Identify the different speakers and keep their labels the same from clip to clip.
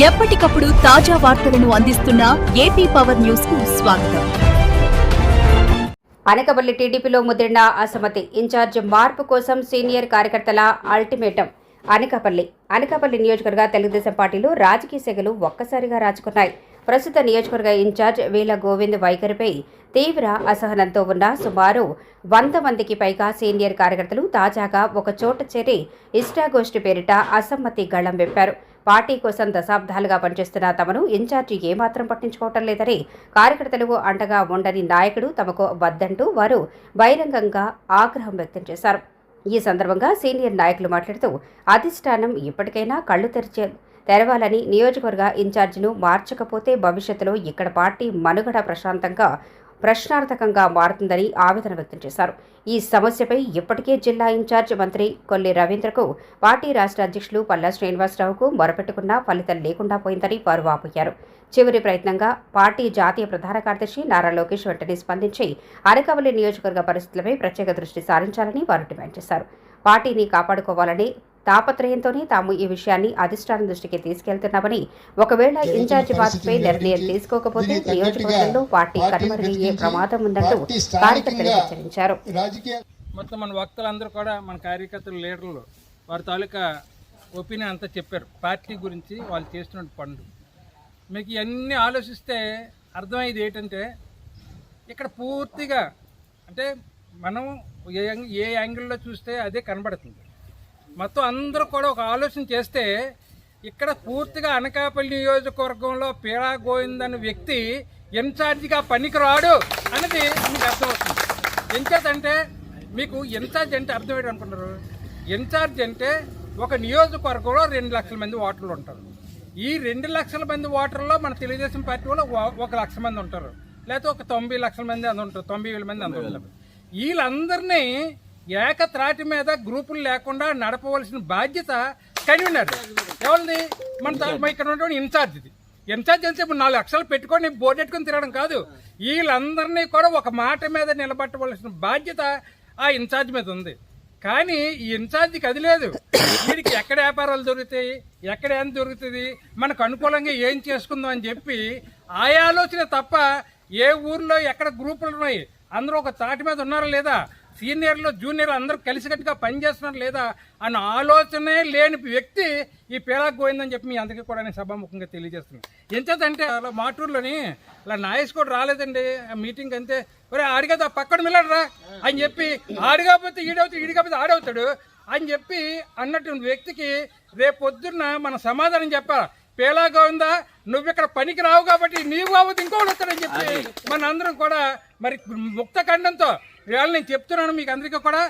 Speaker 1: ఎప్పటికప్పుడు తాజా వార్తలను అందిస్తున్న ఏపీ పవర్ న్యూస్ కు స్వాగతం.
Speaker 2: అనకాపల్లి టీడీపీలో ముదిరిన అసమ్మతి, ఇన్ఛార్జ్ మార్పు కోసం సీనియర్ కార్యకర్తల అల్టిమేటం. అనకాపల్లి నియోజకవర్గ తెలుగుదేశం పార్టీలో రాజకీయ సెగలు ఒక్కసారిగా రాజుకున్నాయి. ప్రస్తుత నియోజకవర్గ ఇన్ఛార్జ్ వీల గోవింద్ వైఖరిపై తీవ్ర అసహనంతో ఉన్న సుమారు 100 మందికి పైగా సీనియర్ కార్యకర్తలు తాజాగా ఒక చోట చేరి ఇష్టాగోష్ఠి పేరిట అసమ్మతి గళం విప్పారు. పార్టీ కోసం దశాబ్దాలుగా పనిచేస్తున్న తమను ఇన్ఛార్జి ఏమాత్రం పట్టించుకోవటం లేదని, కార్యకర్తలకు అండగా ఉండని నాయకుడు తమకు వద్దంటూ వారు బహిరంగంగా ఆగ్రహం వ్యక్తం చేశారు. ఈ సందర్భంగా సీనియర్ నాయకులు మాట్లాడుతూ అధిష్టానం ఇప్పటికైనా కళ్లు తెరవాలని, నియోజకవర్గ ఇన్ఛార్జిను మార్చకపోతే భవిష్యత్తులో ఇక్కడ పార్టీ మనుగడ ప్రశ్నార్థకంగా మారుతుందని ఆవేదన వ్యక్తం చేశారు. ఈ సమస్యపై ఇప్పటికే జిల్లా ఇన్ఛార్జ్ మంత్రి కొల్లి రవీంద్రకు, పార్టీ రాష్ట్ర అధ్యక్షులు పల్లా శ్రీనివాసరావుకు మొరపెట్టుకున్నా ఫలితం లేకుండా పోయిందని వారు వాపోయారు. చివరి ప్రయత్నంగా పార్టీ జాతీయ ప్రధాన కార్యదర్శి నారా లోకేష్ వెంటనే స్పందించి అనకాపల్లి నియోజకవర్గ పరిస్థితులపై ప్రత్యేక దృష్టి సారించాలని వారు డిమాండ్ చేశారు. పార్టీని కాపాడుకోవాలని తాపత్రయంతోనే తాము ఈ విషయాన్ని అధిష్టానం దృష్టికి తీసుకెళ్తున్నామని, ఒకవేళ ఇన్ఛార్జి బాధ్యతపై నిర్ణయం తీసుకోకపోతే నియోజకవర్గంలో పార్టీ కనుమరుగయ్యే ప్రమాదం ఉందంటూ కార్యకర్తలు హెచ్చరించారు.
Speaker 3: మొత్తం మన వక్తలందరూ కూడా మన కార్యకర్తలు, లీడర్లు వారి తాలూకా ఒపీనియన్ అంతా చెప్పారు. పార్టీ గురించి వాళ్ళు చేస్తున్న పనులు మీకు ఇవన్నీ ఆలోచిస్తే అర్థమయ్యేది ఏంటంటే, ఇక్కడ పూర్తిగా అంటే మనం ఏ యాంగిల్లో చూస్తే అదే కనబడుతుంది. మొత్తం అందరూ కూడా ఒక ఆలోచన చేస్తే ఇక్కడ పూర్తిగా అనకాపల్లి నియోజకవర్గంలో పీడా గోవింద్ అనే వ్యక్తి ఇన్ఛార్జిగా పనికి రాడు అనేది మీకు అర్థమవుతుంది. ఇన్ఛార్జ్ అంటే మీకు ఇన్ఛార్జ్ అంటే అర్థం ఏంటి అనుకుంటారు? ఇన్ఛార్జ్ అంటే ఒక నియోజకవర్గంలో 2 లక్షల మంది ఓటర్లు ఉంటారు. ఈ 2 లక్షల మంది ఓటర్లో మన తెలుగుదేశం పార్టీ వాళ్ళు 1 లక్ష మంది ఉంటారు, లేకపోతే ఒక 90 లక్షల మంది అందు ఉంటారు, 90,000 మంది అందు ఉంటారు. వీళ్ళందరినీ ఏకత్రాటి మీద గ్రూపులు లేకుండా నడపవలసిన బాధ్యత కన్వీనర్ ఎవరిది? మన ఇక్కడ ఉన్నటువంటి ఇన్ఛార్జిది. ఇన్ఛార్జ్ అంటే 4 లక్షలు పెట్టుకొని బోర్డు పెట్టుకొని తిరగడం కాదు. వీళ్ళందరినీ కూడా ఒక మాట మీద నిలబెట్టవలసిన బాధ్యత ఆ ఇన్ఛార్జ్ మీద ఉంది. కానీ ఈ ఇన్ఛార్జికి అది లేదు. వీడికి ఎక్కడ వ్యాపారాలు దొరుకుతాయి, ఎక్కడ ఏం దొరుకుతుంది, మనకు అనుకూలంగా ఏం చేసుకుందాం అని చెప్పి ఆ ఆలోచన తప్ప ఏ ఊర్లో ఎక్కడ గ్రూపులు ఉన్నాయి, అందరూ ఒక తాటి మీద ఉన్నారా లేదా, సీనియర్లు జూనియర్లు అందరూ కలిసికట్టుగా పనిచేస్తున్నారు లేదా అన్న ఆలోచనే లేని వ్యక్తి ఈ పీడా గోవిందని చెప్పి మీ అందరికీ కూడా నేను సభాముఖంగా తెలియజేస్తున్నాను. ఎంచేతంటే అలా మాటూరులోని అలా నాయస్ కూడా రాలేదండి ఆ మీటింగ్ అంతే, ఒరే ఆడిగా పక్కన మిల్లడరా అని చెప్పి, ఆడిగాపోతే ఈడవుతాడు, ఈడిగాపోతే ఆడవుతాడు అని చెప్పి అన్నటువంటి వ్యక్తికి రేపొద్దున్న మన సమాధానం చెప్పాలి. పీడా గోవిందా, నువ్వు ఇక్కడ పనికి రావు కాబట్టి నీవు అవ్వదు ఇంకోటి వస్తాడని చెప్పి మన అందరం కూడా మరి ముక్త ఖండంతో ఇవాళ నేను చెప్తున్నాను మీకు అందరికీ కూడా,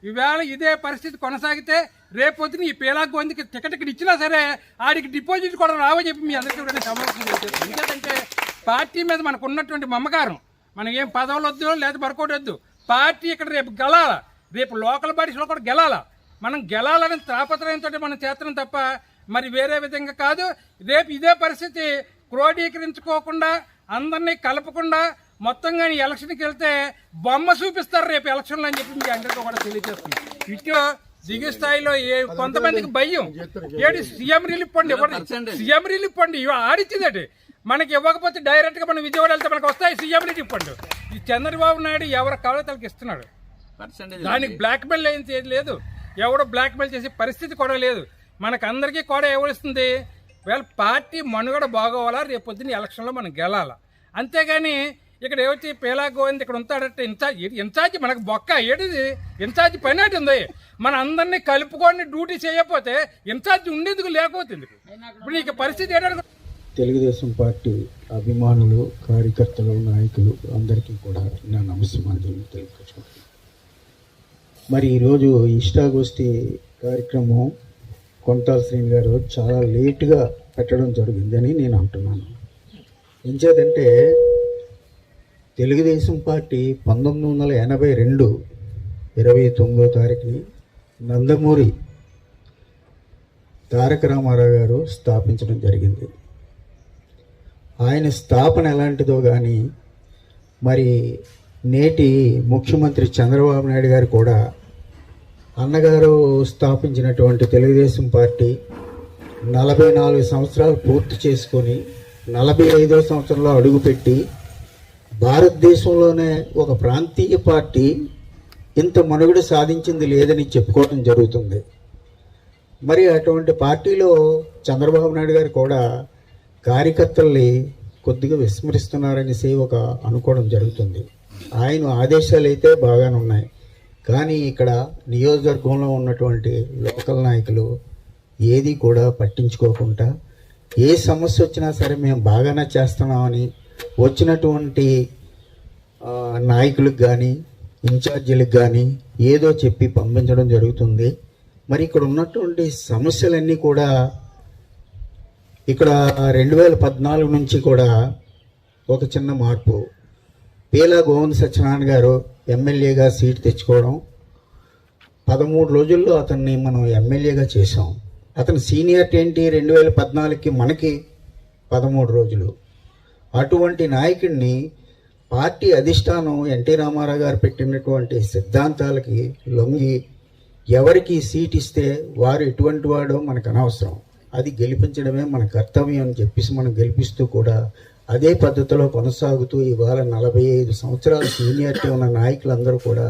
Speaker 3: ఈవేళ ఇదే పరిస్థితి కొనసాగితే రేపొద్దున ఈ పీడా గోవింద్కి టికెట్ ఇక్కడ ఇచ్చినా సరే ఆడికి డిపాజిట్ కూడా రావని చెప్పి మీ అందరికీ కూడా సమావేశం చేస్తాను. ఎందుకంటే పార్టీ మీద మనకు ఉన్నటువంటి మమకారం, మనం ఏం పదవులు వద్దు లేదా మరొకటి వద్దు, పార్టీ ఇక్కడ రేపు గెలాల, రేపు లోకల్ బాడీస్లో కూడా గెలాల. మనం గెలాలని తాపత్రయంతో మనం చేస్తున్నాం తప్ప మరి వేరే విధంగా కాదు. రేపు ఇదే పరిస్థితి క్రోడీకరించుకోకుండా అందరినీ కలపకుండా మొత్తంగా ఎలక్షన్కి వెళ్తే బొమ్మ చూపిస్తారు రేపు ఎలక్షన్లు అని చెప్పి మీకు అందరికీ కూడా తెలియజేస్తున్నాం. ఇటు దిగు స్థాయిలో కొంతమందికి భయం ఏడు సీఎం రిలీఫ్ ఫండ్ ఇవ్వండి, సీఎం రిలీఫ్ ఫండ్ ఆడిచ్చిందటి మనకి ఇవ్వకపోతే డైరెక్ట్గా మనం విజయవాడ వెళ్తే మనకు వస్తాయి సీఎం రిలీఫ్ ఫండ్. ఈ చంద్రబాబు నాయుడు ఎవరి కవలతలకి ఇస్తున్నాడు, దానికి బ్లాక్మెయిల్ ఏం లేదు, ఎవడో బ్లాక్మెయిల్ చేసే పరిస్థితి కూడా లేదు. మనకందరికీ కూడా ఎవరిస్తుంది, వీళ్ళ పార్టీ మనుగడ బాగోవాలా, రేపొద్దున ఎలక్షన్లో మనం గెలాలా. అంతేగాని ఇక్కడ ఏవచ్చి పీడా గోవింద్ ఇక్కడ ఉంటాడంటే ఇన్ఛార్జి మనకు బొక్క ఏడిది, ఇన్ఛార్జి పని ఏంటి ఉంది, మన అందరినీ కలుపుకొని డ్యూటీ చేయకపోతే ఇన్ఛార్జి ఉండేందుకు లేకపోతుంది. ఇప్పుడు నీకు పరిస్థితి ఏంటంటే
Speaker 4: తెలుగుదేశం పార్టీ అభిమానులు, కార్యకర్తలు, నాయకులు అందరికీ కూడా నా నమస్కారాలు తెలుపుకుంటున్నాను. మరి ఈరోజు ఇష్టాగోష్ఠి కార్యక్రమం కొంటాల శ్రీని గారు చాలా లేటుగా పెట్టడం జరిగిందని నేను అంటున్నాను. ఎంచేదంటే తెలుగుదేశం పార్టీ 1982 29వ తారీఖుని నందమూరి తారక రామారావు గారు స్థాపించడం జరిగింది. ఆయన స్థాపన ఎలాంటిదో కానీ మరి నేటి ముఖ్యమంత్రి చంద్రబాబు నాయుడు గారు కూడా అన్నగారు స్థాపించినటువంటి తెలుగుదేశం పార్టీ 44 సంవత్సరాలు పూర్తి చేసుకొని 45వ సంవత్సరంలో అడుగుపెట్టి భారతదేశంలోనే ఒక ప్రాంతీయ పార్టీ ఇంత మనుగడ సాధించింది లేదని చెప్పుకోవడం జరుగుతుంది. మరి అటువంటి పార్టీలో చంద్రబాబు నాయుడు గారు కూడా కార్యకర్తల్ని కొద్దిగా విస్మరిస్తున్నారనేసి ఒక అనుకోవడం జరుగుతుంది. ఆయన ఆదేశాలు అయితే బాగానే ఉన్నాయి, కానీ ఇక్కడ నియోజకవర్గంలో ఉన్నటువంటి లోకల్ నాయకులు ఏది కూడా పట్టించుకోకుండా ఏ సమస్య వచ్చినా సరే మేము బాగానే చేస్తున్నామని వచ్చినటువంటి నాయకులకు కానీ ఇన్ఛార్జీలకు కానీ ఏదో చెప్పి పంపించడం జరుగుతుంది. మరి ఇక్కడ ఉన్నటువంటి సమస్యలన్నీ కూడా ఇక్కడ 2014 నుంచి కూడా ఒక చిన్న మార్పు. పీలా గోవింద సత్యనారాయణ గారు ఎమ్మెల్యేగా సీట్ తెచ్చుకోవడం, 13 రోజుల్లో అతన్ని మనం ఎమ్మెల్యేగా చేసాం. అతని సీనియారిటీ ఏంటి? 2014కి మనకి 13 రోజులు. అటువంటి నాయకుడిని పార్టీ అధిష్టానం ఎన్టీ రామారావు గారు పెట్టినటువంటి సిద్ధాంతాలకి లొంగి ఎవరికి సీట్ ఇస్తే వారు ఎటువంటి వాడో మనకు అనవసరం, అది గెలిపించడమే మన కర్తవ్యం అని చెప్పేసి మనం గెలిపిస్తూ కూడా అదే పద్ధతిలో కొనసాగుతూ ఇవాళ 45 సంవత్సరాల సీనియారిటీ ఉన్న నాయకులందరూ కూడా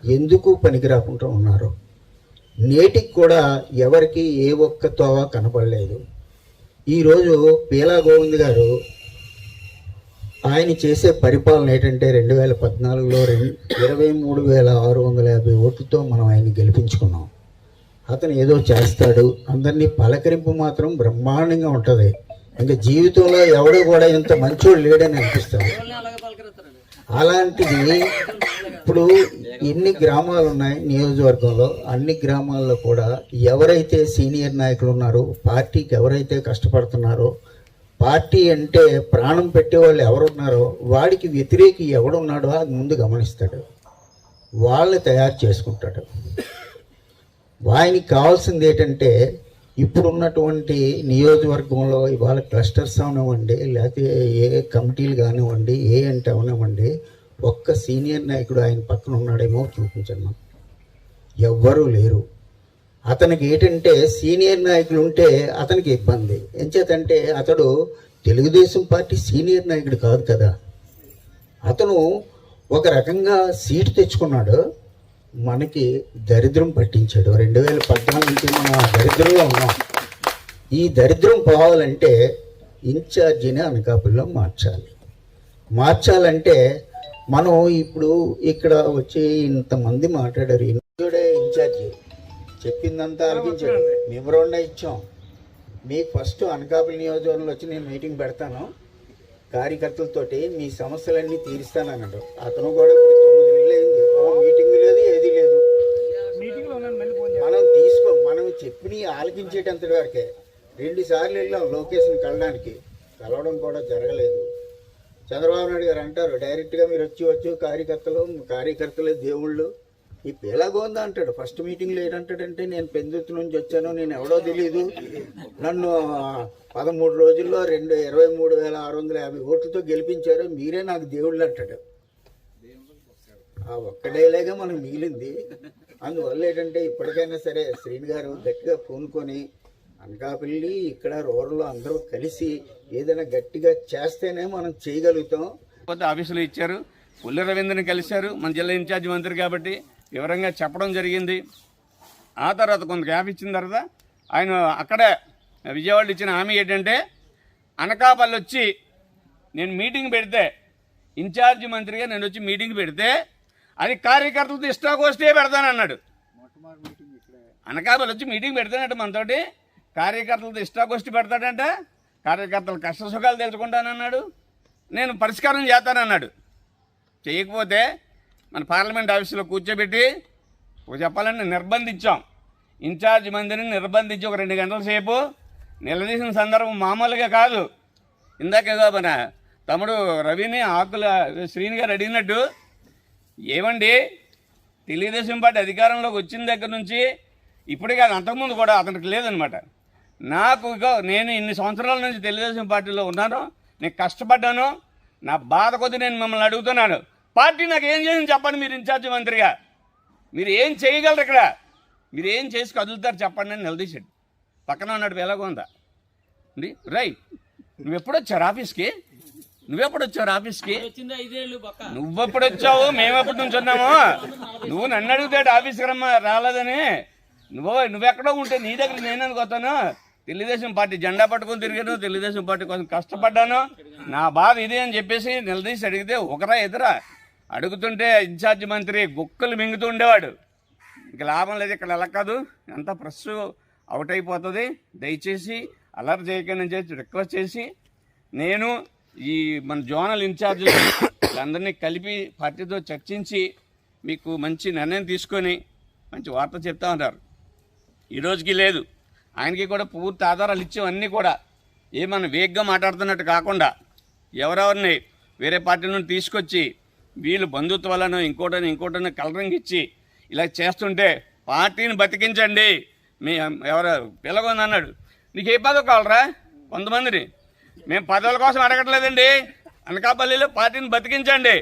Speaker 4: ఎందుకు పనికి రాకుండా ఉన్నారు. నేటికి కూడా ఎవరికి ఏ ఒక్క తోవ కనపడలేదు. ఈరోజు పీలా గోవింద్ గారు ఆయన చేసే పరిపాలన ఏంటంటే 2014లో 23,650 ఓట్లతో మనం ఆయన్ని గెలిపించుకున్నాం. అతను ఏదో చేస్తాడు, అందరినీ పలకరింపు మాత్రం బ్రహ్మాండంగా ఉంటుంది. ఇంకా జీవితంలో ఎవడు కూడా ఇంత మంచోడు లేడని అనిపిస్తుంది. అలాంటిది ఇప్పుడు ఎన్ని గ్రామాలు ఉన్నాయి నియోజకవర్గంలో, అన్ని గ్రామాల్లో కూడా ఎవరైతే సీనియర్ నాయకులు ఉన్నారో, పార్టీకి ఎవరైతే కష్టపడుతున్నారో, పార్టీ అంటే ప్రాణం పెట్టేవాళ్ళు ఎవరున్నారో వాడికి వ్యతిరేకి ఎవడున్నాడో అది ముందు గమనిస్తాడు, వాళ్ళని తయారు చేసుకుంటాడు. ఆయనకి కావాల్సింది ఏంటంటే ఇప్పుడున్నటువంటి నియోజకవర్గంలో ఇవాళ క్లస్టర్స్ అవనివ్వండి, లేకపోతే ఏ కమిటీలు కానివ్వండి, ఏ అంటే అవనివ్వండి, ఒక్క సీనియర్ నాయకుడు ఆయన పక్కన ఉన్నాడేమో చూపించండి. ఎవ్వరూ లేరు. అతనికి ఏంటంటే సీనియర్ నాయకులు ఉంటే అతనికి ఇబ్బంది. ఎంచేతంటే అతడు తెలుగుదేశం పార్టీ సీనియర్ నాయకుడు కాదు కదా. అతను ఒక రకంగా సీటు తెచ్చుకున్నాడు, మనకి దరిద్రం పట్టించాడు. 2014 నుంచి మనం ఆ దరిద్రంలో ఉన్నాం. ఈ దరిద్రం పోవాలంటే ఇన్ఛార్జిని అనకాపల్లిలో మార్చాలంటే మనం ఇప్పుడు ఇక్కడ వచ్చి ఇంతమంది మాట్లాడారు. ఇన్ఛార్జి చెప్పిందంతా ఆలకించాడు, మెమోరాండం ఇచ్చాం. మీకు ఫస్ట్ అనకాపల్లి నియోజకవర్గంలో వచ్చి నేను మీటింగ్ పెడతాను, కార్యకర్తలతోటి మీ సమస్యలన్నీ తీరుస్తానన్నాడు. అతను కూడా ఇప్పుడు 9 నెలలు అయింది, మీటింగ్ లేదు, ఏది లేదు. మనం చెప్పిన ఆలకించేటంతటి వరకే. 2 సార్లు వెళ్ళాం లోకేష్ని కలవడం కూడా జరగలేదు. చంద్రబాబు నాయుడు గారు అంటారు డైరెక్ట్గా మీరు వచ్చి కార్యకర్తలే దేవుళ్ళు. ఈ పీలా గోవింద అంటాడు ఫస్ట్ మీటింగ్లో ఏంటంటాడంటే, నేను పెందుర్తి నుంచి వచ్చాను, నేను ఎవడో తెలియదు, నన్ను 13 రోజుల్లో 23,650 ఓట్లతో గెలిపించారు, మీరే నాకు దేవుళ్ళు అంటాడు. ఆ ఒక్క డైలాగే మనకు మిగిలింది. అందువల్ల ఏంటంటే ఇప్పటికైనా సరే శ్రీని గారు గట్టిగా పూనుకొని అనకాపల్లి ఇక్కడ రూరల్లో అందరూ కలిసి ఏదైనా గట్టిగా చేస్తేనే మనం చేయగలుగుతాం.
Speaker 5: ఆఫీసులు ఇచ్చారు, పుల్లి రవీంద్రని కలిశారు, మన జిల్లా ఇన్ఛార్జి మంత్రి కాబట్టి వివరంగా చెప్పడం జరిగింది. ఆ తర్వాత కొంత గ్యాప్ ఇచ్చిన తర్వాత ఆయన అక్కడే విజయవాడలో ఇచ్చిన హామీ ఏంటంటే, అనకాపల్లి వచ్చి నేను మీటింగ్ పెడితే, ఇన్ఛార్జి మంత్రిగా నేను వచ్చి మీటింగ్ పెడితే అది కార్యకర్తలతో ఇష్టాగోష్ఠే పెడతానన్నాడు. అనకాపల్లి వచ్చి మీటింగ్ పెడతానంటే మనతోటి కార్యకర్తలతో ఇష్టాగోష్ఠి పెడతాడంట, కార్యకర్తలు కష్ట సుఖాలు తెలుసుకుంటానన్నాడు, నేను పరిష్కారం చేస్తానన్నాడు. చేయకపోతే మన పార్లమెంట్ ఆఫీసులో కూర్చోబెట్టి చెప్పాలని నిర్బంధించాం. ఇన్ఛార్జ్ మందిని నిర్బంధించి ఒక 2 గంటల సేపు నిలదీసిన సందర్భం మామూలుగా కాదు. ఇందాక మన తమ్ముడు రవిని ఆకుల శ్రీని గారు అడిగినట్టు, ఏమండి తెలుగుదేశం పార్టీ అధికారంలోకి వచ్చిన దగ్గర నుంచి ఇప్పుడే కాదు, అంతకుముందు కూడా అతనికి లేదనమాట. నేను ఇన్ని సంవత్సరాల నుంచి తెలుగుదేశం పార్టీలో ఉన్నాను, నేను కష్టపడ్డాను, నా బాధ కొద్దీ నేను మిమ్మల్ని అడుగుతున్నాను, పార్టీ నాకు ఏం చేసింది చెప్పండి, మీరు ఇన్ఛార్జి మంత్రిగా మీరు ఏం చేయగలరు, ఇక్కడ మీరు ఏం చేసి కదులుతారు చెప్పండి అని నిలదీశాడు. పక్కన ఉన్నాడు ఎలాగో ఉందా అండి రైట్ నువ్వెప్పుడు వచ్చారు ఆఫీస్కి నువ్వెప్పుడు వచ్చావు మేమెప్పుడు నుంచి ఉన్నాము నువ్వు నన్ను అడుగుతాడు ఆఫీస్కి రాలేదని నువ్వెక్కడో ఉంటే నీ దగ్గర నేను అనుకోతాను తెలుగుదేశం పార్టీ జెండా పట్టుకొని తిరిగాను తెలుగుదేశం పార్టీ కోసం కష్టపడ్డాను నా బాధ ఇదే అని చెప్పేసి నిలదీసి అడిగితే ఒకరా ఎదురా అడుగుతుంటే ఇన్ఛార్జ్ మంత్రి గుక్కలు మింగుతూ ఉండేవాడు ఇక లాభం లేదు ఇక్కడ ఎలా కాదు అంతా ప్రెస్ అవుట్ అయిపోతుంది దయచేసి అలర్ట్ చేయకండి అని చెప్పి రిక్వెస్ట్ చేసి నేను ఈ మన జోనల్ ఇన్ఛార్జీలు అందరినీ కలిపి పార్టీతో చర్చించి మీకు మంచి నిర్ణయం తీసుకొని మంచి వార్త చెప్తా ఉంటారు ఈ రోజుకి లేదు ఆయనకి కూడా పూర్తి ఆధారాలు ఇచ్చేవన్నీ కూడా ఏమన్నా వేగ్గా మాట్లాడుతున్నట్టు కాకుండా ఎవరెవరిని వేరే పార్టీ నుండి తీసుకొచ్చి వీళ్ళు బంధుత్వాలను ఇంకోటని కలరింగ్ ఇచ్చి ఇలా చేస్తుంటే పార్టీని బతికించండి మీ ఎవరు పిల్లగొంది అన్నాడు నీకు ఏ పదవి కావాలరా కొంతమందిని మేము పదవుల కోసం అడగట్లేదండి అనకాపల్లిలో పార్టీని బతికించండి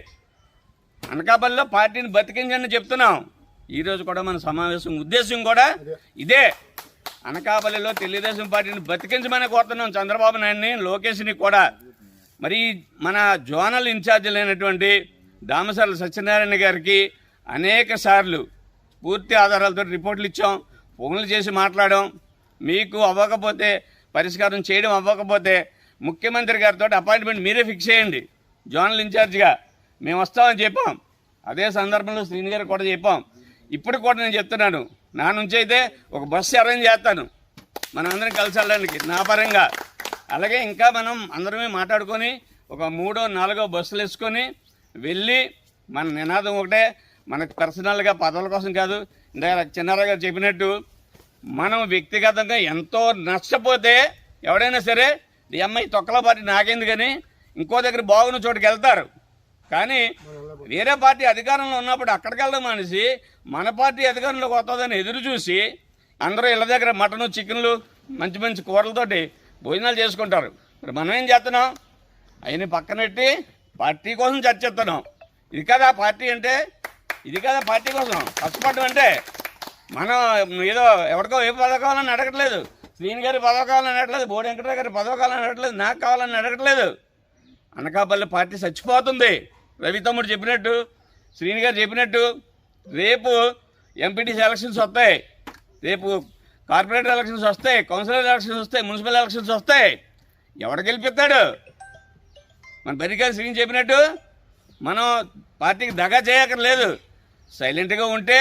Speaker 5: చెప్తున్నాం ఈరోజు కూడా మన సమావేశం ఉద్దేశం కూడా ఇదే అనకాపల్లిలో తెలుగుదేశం పార్టీని బతికించమని కోరుతున్నాం చంద్రబాబు నాయుడిని లోకేష్ని కూడా మరి మన జోనల్ ఇన్ఛార్జీలు అయినటువంటి దామసాల సత్యనారాయణ గారికి అనేక సార్లు పూర్తి ఆధారాలతో రిపోర్ట్లు ఇచ్చాం ఫోన్లు చేసి మాట్లాడాం మీకు అవ్వకపోతే పరిష్కారం చేయడం అవ్వకపోతే ముఖ్యమంత్రి గారితో అపాయింట్మెంట్ మీరే ఫిక్స్ చేయండి జోనల్ ఇన్ఛార్జిగా మేము వస్తామని చెప్పాం అదే సందర్భంలో శ్రీని గారు కూడా చెప్పాం ఇప్పుడు కూడా నేను చెప్తున్నాను నా నుంచి అయితే ఒక బస్సు అరేంజ్ చేస్తాను మనం అందరం కలిసి వెళ్ళడానికి నా పరంగా అలాగే ఇంకా మనం అందరమే మాట్లాడుకొని ఒక 3 or 4 బస్సులు వేసుకొని వెళ్ళి మన నినాదం ఒకటే మనకు పర్సనల్గా పదవుల కోసం కాదు ఇందాక చిన్నారావు గారు చెప్పినట్టు మనం వ్యక్తిగతంగా ఎంతో నష్టపోతే ఎవడైనా సరే ఈ అమ్మాయి తొక్కల పార్టీ నాకెందుకని ఇంకో దగ్గర బాగున్న చోటుకి వెళ్తారు కానీ వేరే పార్టీ అధికారంలో ఉన్నప్పుడు అక్కడికి వెళ్ళడం మనిషి మన పార్టీ అధికారంలోకి వస్తుందని ఎదురు చూసి అందరూ ఇళ్ళ దగ్గర మటను చికెన్లు మంచి మంచి కూరలతోటి భోజనాలు చేసుకుంటారు మరి మనం ఏం చేస్తున్నాం అయిన పక్కనెట్టి పార్టీ కోసం చర్చిస్తున్నాం ఇది కదా పార్టీ అంటే ఇది కదా పార్టీ కోసం కష్టపడడం అంటే మనం ఏదో ఎవరికో ఏ పదవి కావాలని అడగట్లేదు శ్రీని గారి పదవి కావాలని అడగట్లేదు బోడి వెంకటరావు గారి పదవి కావాలని అడగట్లేదు నాకు కావాలని అడగట్లేదు అనకాపల్లి పార్టీ చచ్చిపోతుంది రవి తమ్ముడు చెప్పినట్టు శ్రీని గారు చెప్పినట్టు రేపు ఎంపీటీసీ ఎలక్షన్స్ వస్తాయి రేపు కార్పొరేటర్ ఎలక్షన్స్ వస్తాయి కౌన్సిలర్ ఎలక్షన్స్ వస్తాయి మున్సిపల్ ఎలక్షన్స్ వస్తాయి ఎవడు గెలిపిస్తాడు మన బరికాయ శ్రీని చెప్పినట్టు మనం పార్టీకి దగా చేయక్కర్లేదు సైలెంట్గా ఉంటే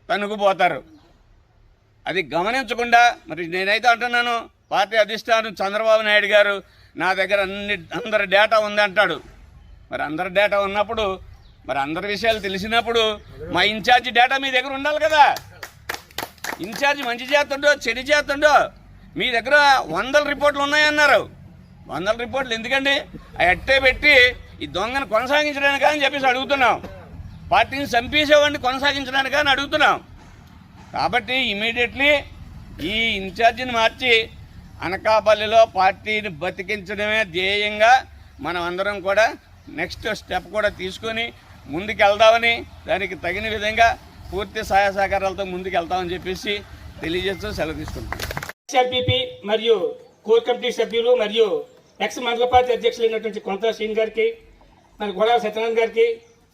Speaker 5: తనుకుపోతారు అది గమనించకుండా మరి నేనైతే అంటున్నాను పార్టీ అధిష్టానం చంద్రబాబు నాయుడు గారు నా దగ్గర అందరి డేటా ఉంది అంటాడు మరి అందరి డేటా ఉన్నప్పుడు మరి అందరి విషయాలు తెలిసినప్పుడు మా ఇన్ఛార్జి డేటా మీ దగ్గర ఉండాలి కదా ఇన్ఛార్జి మంచి చేస్తుండో చెడు చేస్తుండో మీ దగ్గర 100 రిపోర్ట్లు ఉన్నాయన్నారు 100 రిపోర్ట్లు ఎందుకండి అవి అట్టే పెట్టి ఈ దొంగను కొనసాగించడానికి అని చెప్పేసి అడుగుతున్నాం పార్టీని చంపేసేవాడిని కొనసాగించడానికి అని అడుగుతున్నాం కాబట్టి ఇమీడియట్లీ ఈ ఇన్ఛార్జిని మార్చి అనకాపల్లిలో పార్టీని బతికించడమే ధ్యేయంగా మనం అందరం కూడా నెక్స్ట్ స్టెప్ కూడా తీసుకొని ముందుకెళ్దామని దానికి తగిన విధంగా పూర్తి సహాయ సహకారాలతో ముందుకు వెళ్తామని చెప్పేసి తెలియజేస్తూ సెలవు తీసుకుంటాం.
Speaker 6: ఎస్ఎల్పీపీ మరియు కోర్ కమిటీ సభ్యులు మరియు ఎక్స్ మండల పార్టీ అధ్యక్షులైనటువంటి కొంత శ్రీని గారికి మన గొడవ సత్యనారాయణ గారికి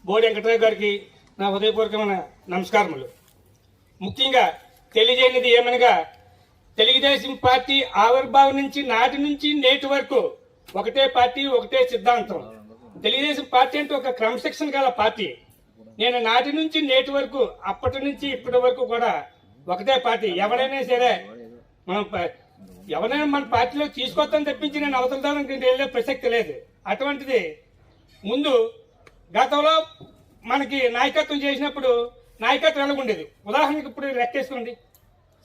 Speaker 6: బోడి వెంకటరావు గారికి నా హృదయపూర్వకమైన నమస్కారములు. ముఖ్యంగా తెలియజేయనిది ఏమనగా తెలుగుదేశం పార్టీ ఆవిర్భావం నుంచి నాటి నుంచి నేటి వరకు ఒకటే పార్టీ ఒకటే సిద్ధాంతం. తెలుగుదేశం పార్టీ అంటే ఒక క్రమశిక్షణ గల పార్టీ. నేను నాటి నుంచి నేటి వరకు అప్పటి నుంచి ఇప్పటి వరకు కూడా ఒకటే పార్టీ. ఎవరైనా సరే ఎవరైనా మన పార్టీలో తీసుకొస్తాను తప్పించి నేను అవతలదానికి వెళ్ళే ప్రసక్తి లేదు. అటువంటిది ముందు గతంలో మనకి నాయకత్వం చేసినప్పుడు నాయకత్వం ఎలాగుండేది. ఉదాహరణకి ఇప్పుడు లెక్కేసుకోండి,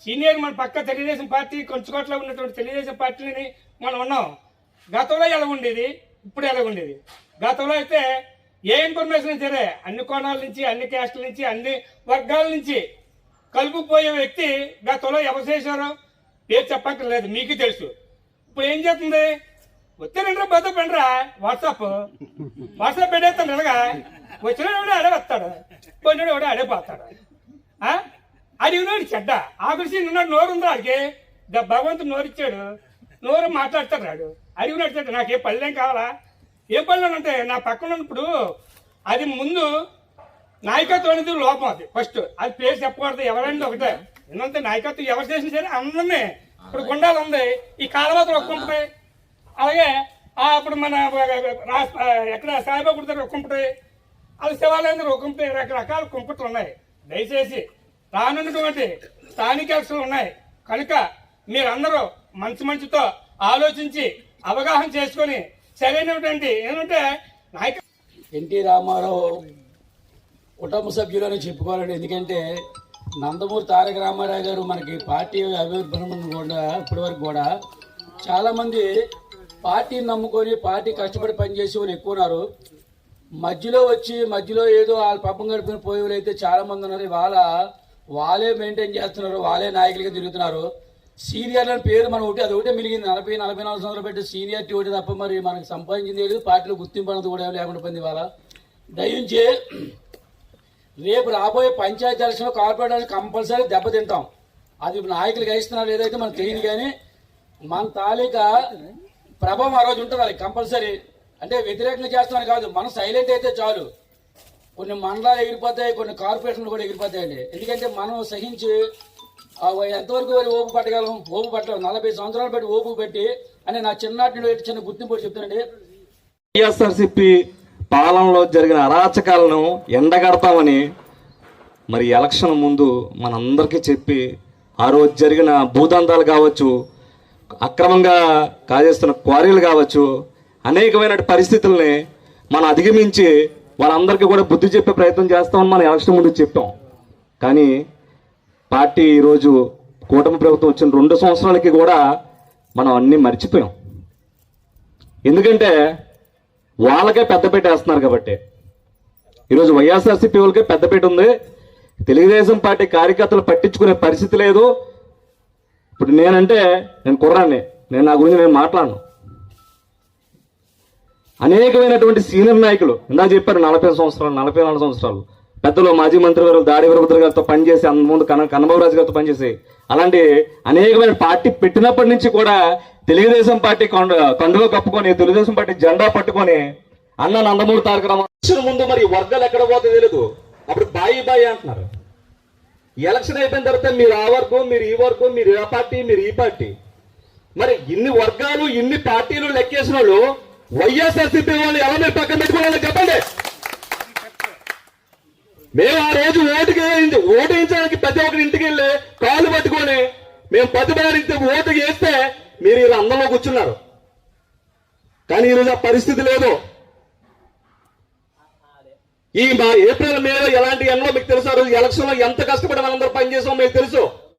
Speaker 6: సీనియర్ మన పక్క తెలుగుదేశం పార్టీ కొంచుకోట్లో ఉన్నటువంటి తెలుగుదేశం పార్టీని మనం ఉన్నాం. గతంలో ఎలాగుండేది, ఇప్పుడు ఎలాగుండేది. గతంలో అయితే ఏ ఇన్ఫర్మేషన్ సరే అన్ని కోణాల నుంచి, అన్ని క్యాస్టుల నుంచి, అన్ని వర్గాల నుంచి కలుపుకుపోయే వ్యక్తి గతంలో ఎవరు చేశారో పేరు చెప్పక్కర్లేదు, మీకు తెలుసు. ఇప్పుడు ఏం చేస్తుంది, వచ్చారంటే బతో పెండ్రా వాట్సాప్ పెట్టేస్తాను. ఇలాగా వచ్చినోడు ఆడే వస్తాడు, పోయినాడు ఆడే పోతాడు. అడిగినోడు చెడ్డ ఆకృషి నిన్నాడు నోరు ఉందా ఆడికి భగవంతుడు నోరిచ్చాడు, నోరు మాట్లాడతాడు రాడు, అడిగినట్టు నాకు ఏ పళ్ళేం కావాలా, ఏ పళ్ళు ఉంటాయి నా పక్కన ఉన్నప్పుడు అది ముందు నాయకత్వం అనేది లోపం. అది ఫస్ట్ అది పేరు చెప్పకూడదు, ఎవరైనా ఒకటే. ఎందుకంటే నాయకత్వం ఎవరు చేసినా సరే అందరినీ, ఇప్పుడు గుండాలు ఉంది, ఈ కాలవాతలు ఒక్కుంటాయి, అలాగే అప్పుడు మన ఎక్కడ సాయిబాబా గుడి దగ్గర ఒక్కుంటాయి, అది శివాలయం దగ్గర ఒక్కుంటాయి, రకరకాల కుంపట్లు ఉన్నాయి. దయచేసి రానున్నటువంటి స్థానిక ఎలక్షన్లు ఉన్నాయి కనుక మీరందరూ మంచితో ఆలోచించి అవగాహన చేసుకొని సరైనటువంటి ఏంటంటే నాయక
Speaker 7: ఎన్టీ రామారావు కుటుంబ సభ్యులని చెప్పుకోవాలండి. ఎందుకంటే నందమూరి తారక రామారావు గారు మనకి పార్టీ అభివృద్ధి కూడా ఇప్పటి వరకు కూడా చాలామంది పార్టీని నమ్ముకొని పార్టీ కష్టపడి పనిచేసే వాళ్ళు ఎక్కువ ఉన్నారు. మధ్యలో ఏదో వాళ్ళ పాపం గడుపుకుని పోయే వాళ్ళు అయితే చాలామంది ఉన్నారు. వాళ్ళే మెయింటైన్ చేస్తున్నారు, వాళ్ళే నాయకులుగా తిరుగుతున్నారు. సీనియర్ అని పేరు మనం ఒకటి, అది ఒకటే మిలిగింది. 40-44 సంవత్సరాలు పెట్టి సీనియారిటీ ఒకటి తప్ప మరి మనకు సంపాదించింది లేదు, పార్టీలో గుర్తింపు అన్నది కూడా లేకుండా పోయింది. ఇవాళ దయించి రేపు రాబోయే పంచాయతీ ఎలక్షన్లో కార్పొరేట్ కంపల్సరీ దెబ్బతింటాం. అది నాయకులు ఇస్తున్నారు ఏదైతే మనకు తెలియదు, కానీ మన తాలూకా ప్రభావం ఆ రోజు ఉంటుంది. అది కంపల్సరీ. అంటే వ్యతిరేకంగా చేస్తున్నాను కాదు, మనం సైలెంట్ అయితే చాలు. కొన్ని మండలాలు ఎగిరిపోతాయి, కొన్ని కార్పొరేషన్లు కూడా ఎగిరిపోతాయండి. ఎందుకంటే మనం సహించి ఎంతవరకు ఓపు పట్టగలం, ఓపు పట్టగలం. 40 సంవత్సరాలు బట్టి ఓపు పెట్టి అని నా చిన్ననాటి నుండి చిన్న గుర్తింపు చెప్తానండి.
Speaker 8: వైఎస్ఆర్సీపీ పాలనలో జరిగిన అరాచకాలను ఎండగడతామని మరి ఎలక్షన్ ముందు మనందరికీ చెప్పి ఆ రోజు జరిగిన భూదందాలు కావచ్చు, అక్రమంగా కాజేస్తున్న క్వారీలు కావచ్చు, అనేకమైన పరిస్థితుల్ని మనం అధిగమించి వాళ్ళందరికీ కూడా బుద్ధి చెప్పే ప్రయత్నం చేస్తామని మనం ఎలక్షన్ ముందు చెప్పాం. కానీ పార్టీ ఈరోజు కూటమి ప్రభుత్వం వచ్చిన 2 సంవత్సరాలకి కూడా మనం అన్నీ మర్చిపోయాం. ఎందుకంటే వాళ్ళకే పెద్దపీట వేస్తున్నారు కాబట్టి. ఈరోజు వైఎస్ఆర్సీపీ వాళ్ళకే పెద్దపీట ఉంది, తెలుగుదేశం పార్టీ కార్యకర్తలు పట్టించుకునే పరిస్థితి లేదు. ఇప్పుడు నేను కుర్రాన్ని, నా గురించి నేను మాట్లాడను. అనేకమైనటువంటి సీనియర్ నాయకులు ఇందా చెప్పారు, 40 సంవత్సరాలు 44 సంవత్సరాలు పెద్దలు, మాజీ మంత్రి గారు దాడి వీరభద్ర గారితో పనిచేసి, ముందు కన్నబాబురాజు గారితో పనిచేసి, అలాంటి అనేకమైన పార్టీ పెట్టినప్పటి నుంచి కూడా తెలుగుదేశం పార్టీ కండువ కప్పుకొని, తెలుగుదేశం పార్టీ జెండా పట్టుకొని అన్న నందమూరి తారక రామారావు ముందు మరి వర్గాలు ఎక్కడ పోతే తెలియదు. అప్పుడు బాయి అంటున్నారు. ఎలక్షన్ అయిపోయిన తర్వాత మీరు ఆ వర్గం, మీరు ఈ వర్గం, మీరు ఆ పార్టీ, మీరు ఈ పార్టీ. మరి ఇన్ని వర్గాలు, ఇన్ని పార్టీలు లెక్కేసిన వాళ్ళు వైఎస్ఆర్సీపీ వాళ్ళు ఎలా మీరు పక్కన పెట్టుకోవాలని చెప్పండి. మేము ఆ రోజు ఓటు వేయించడానికి ప్రతి ఒక్కరి ఇంటికి వెళ్ళి కాళ్ళు పట్టుకొని మేము ప్రతిపాదించి ఓటు వేస్తే మీరు ఇలా అందంలో కూర్చున్నారు. కానీ ఈరోజు ఆ పరిస్థితి లేదు. ఈ ఏప్రిల్ మేలో ఎలాంటి ఎండలో మీకు తెలుసు, ఆ రోజు ఎలక్షన్ లో ఎంత కష్టపడి మనందరూ పనిచేసామో మీకు తెలుసు.